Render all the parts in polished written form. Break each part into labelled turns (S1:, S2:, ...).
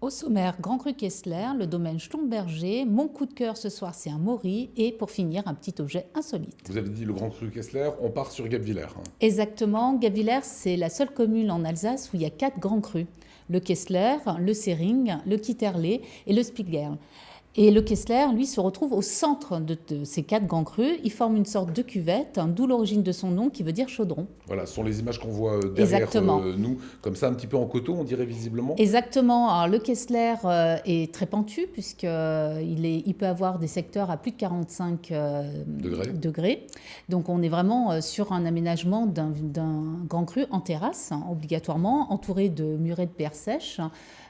S1: Au sommaire, Grand Cru Kessler, le domaine Schlumberger. Mon coup de cœur ce soir, c'est un Maury. Et pour finir, un petit objet insolite.
S2: Vous avez dit le Grand Cru Kessler, on part sur Guebwiller.
S1: Exactement. Guebwiller, c'est la seule commune en Alsace où il y a 4 grands crus. Le Kessler, le Sering, le Kitterlé et le Spiegeln. Et le Kessler, lui, se retrouve au centre de ces 4 grands crus. Il forme une sorte de cuvette, d'où l'origine de son nom qui veut dire chaudron.
S2: Voilà, ce sont les images qu'on voit derrière nous, comme ça un petit peu en coteau, on dirait visiblement.
S1: Exactement. Alors, le Kessler est très pentu puisqu'il peut avoir des secteurs à plus de 45 degrés. Donc on est vraiment sur un aménagement d'un grand cru en terrasse, obligatoirement, entouré de murets de pierres sèches.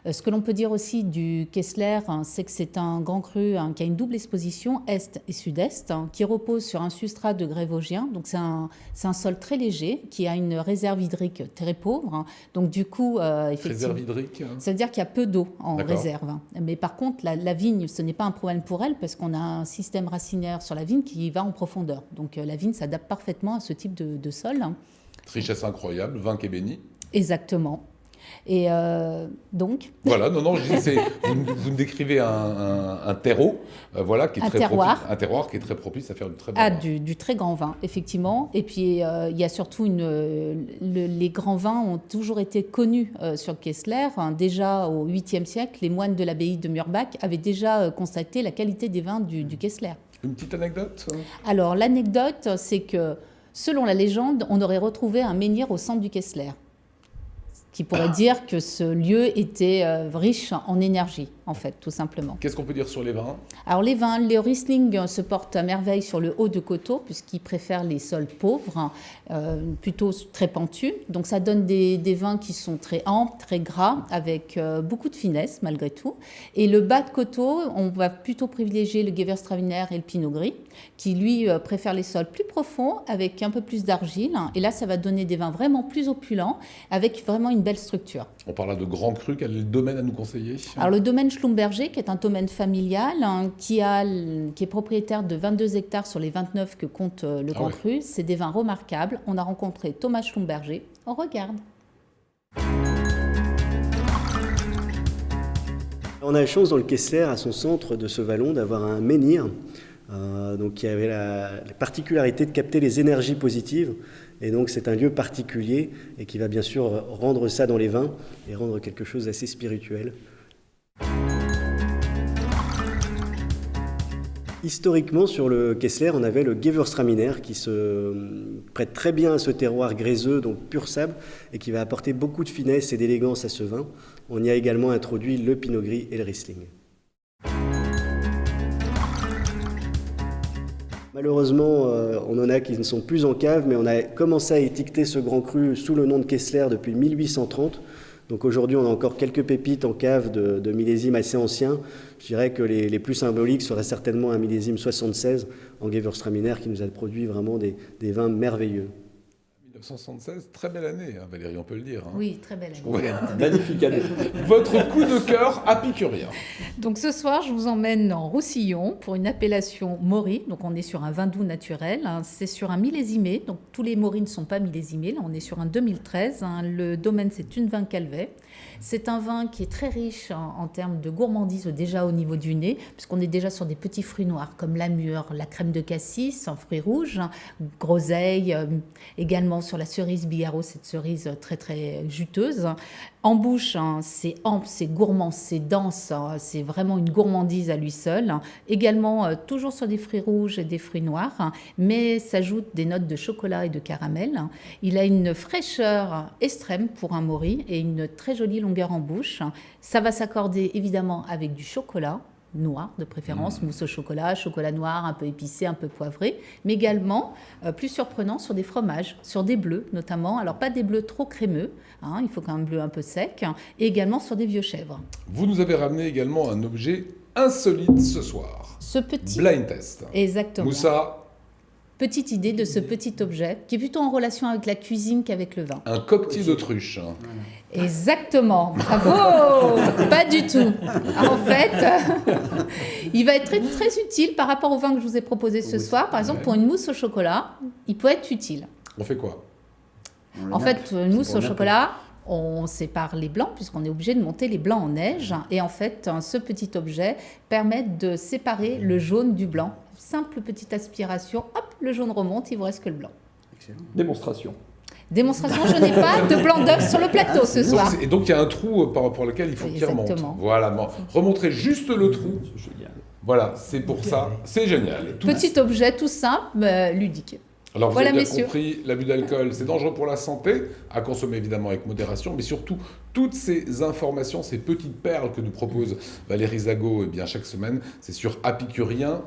S1: Ce que l'on peut dire aussi du Kessler, c'est que c'est un grand cru qui a une double exposition est et sud-est, qui repose sur un substrat de grès vosgien. Donc c'est un sol très léger, qui a une réserve hydrique très pauvre. Donc du coup, effectivement,
S2: réserve hydrique,
S1: ça veut dire qu'il y a peu d'eau en réserve. Mais par contre, la vigne, ce n'est pas un problème pour elle, parce qu'on a un système racinaire sur la vigne qui va en profondeur. Donc la vigne s'adapte parfaitement à ce type de sol.
S2: Richesse incroyable, vin qui est béni.
S1: Exactement. Et donc...
S2: Voilà, non, vous me décrivez un terreau, voilà, qui est très propice, un terroir qui est très propice à faire du très bon vin.
S1: Du très grand vin, effectivement. Et puis, il y a surtout les grands vins ont toujours été connus sur le Kessler. Déjà au 8e siècle, les moines de l'abbaye de Murbach avaient déjà constaté la qualité des vins du Kessler.
S2: Une petite anecdote ?
S1: Alors, l'anecdote, c'est que, selon la légende, on aurait retrouvé un menhir au centre du Kessler, qui pourrait dire que ce lieu était riche en énergie, en fait, tout simplement.
S2: Qu'est-ce qu'on peut dire sur les vins ?
S1: Alors les vins, les Riesling se portent à merveille sur le haut de coteau, puisqu'ils préfèrent les sols pauvres, plutôt très pentus. Donc ça donne des vins qui sont très amples, très gras, avec beaucoup de finesse malgré tout. Et le bas de coteau, on va plutôt privilégier le Gewürztraminer et le Pinot Gris, qui lui préfère les sols plus profonds, avec un peu plus d'argile. Et là, ça va donner des vins vraiment plus opulents, avec vraiment une belle structure.
S2: On parle là de grands crus, quel est le domaine à nous conseiller ?
S1: Alors le domaine Schlumberger, qui est un domaine familial, qui est propriétaire de 22 hectares sur les 29 que compte le Grand Cru, c'est des vins remarquables. On a rencontré Thomas Schlumberger. On regarde.
S3: On a la chance dans le Kessler, à son centre de ce vallon, d'avoir un menhir donc qui avait la particularité de capter les énergies positives. Et donc c'est un lieu particulier et qui va bien sûr rendre ça dans les vins et rendre quelque chose d'assez spirituel. Historiquement, sur le Kessler, on avait le Gewürztraminer qui se prête très bien à ce terroir gréseux, donc pur sable, et qui va apporter beaucoup de finesse et d'élégance à ce vin. On y a également introduit le Pinot Gris et le Riesling. Malheureusement, on en a qui ne sont plus en cave, mais on a commencé à étiqueter ce grand cru sous le nom de Kessler depuis 1830. Donc aujourd'hui, on a encore quelques pépites en cave de millésimes assez anciens. Je dirais que les plus symboliques seraient certainement un millésime 76 en Gewürztraminer qui nous a produit vraiment des vins merveilleux.
S2: 1976, très belle année, hein, Valérie, on peut le dire. Hein.
S1: Oui, très belle année.
S2: Ouais, magnifique année. Votre coup de cœur apicurien.
S1: Donc ce soir, je vous emmène en Roussillon pour une appellation Maury. Donc on est sur un vin doux naturel. C'est sur un millésimé. Donc tous les Maury ne sont pas millésimés. Là, on est sur un 2013. Le domaine, c'est une vin Calvet. C'est un vin qui est très riche en termes de gourmandise déjà au niveau du nez, puisqu'on est déjà sur des petits fruits noirs comme la mûre, la crème de cassis en fruits rouges, groseille, également sur la cerise Bigarreau, cette cerise très très juteuse. En bouche, c'est ample, c'est gourmand, c'est dense, c'est vraiment une gourmandise à lui seul. Également, toujours sur des fruits rouges et des fruits noirs, mais s'ajoutent des notes de chocolat et de caramel. Il a une fraîcheur extrême pour un Maury et une très jolie longueur en bouche. Ça va s'accorder évidemment avec du chocolat noir de préférence, mousse au chocolat, chocolat noir un peu épicé, un peu poivré, mais également, plus surprenant, sur des fromages, sur des bleus notamment. Alors pas des bleus trop crémeux, il faut qu'un bleu un peu sec, et également sur des vieux chèvres.
S2: Vous nous avez ramené également un objet insolite ce soir.
S1: Ce petit...
S2: Blind test.
S1: Exactement.
S2: Moussa.
S1: Petite idée de ce petit objet qui est plutôt en relation avec la cuisine qu'avec le vin.
S2: Un coquetier d'autruche.
S1: Exactement, bravo. Pas du tout. En fait, il va être très, très utile par rapport au vin que je vous ai proposé ce soir. Par exemple, pour une mousse au chocolat, il peut être utile.
S2: On fait quoi ?
S1: En fait, une mousse au chocolat, On sépare les blancs puisqu'on est obligé de monter les blancs en neige. Et en fait, ce petit objet permet de séparer le jaune du blanc. Simple petite aspiration, hop, le jaune remonte, il vous reste que le blanc.
S4: Excellent. Démonstration.
S1: Démonstration, je n'ai pas de blanc d'œuf sur le plateau ce soir.
S2: Et donc il y a un trou pour lequel il faut qu'il remonte. Voilà, bon, remontrez juste le trou.
S4: Génial.
S2: Voilà, c'est pour ça, c'est génial.
S1: Petit objet tout simple, ludique.
S2: Alors vous avez bien compris, l'abus d'alcool, c'est dangereux pour la santé, à consommer évidemment avec modération, mais surtout, toutes ces informations, ces petites perles que nous propose Valérie Zago chaque semaine, c'est sur apicurien.fr.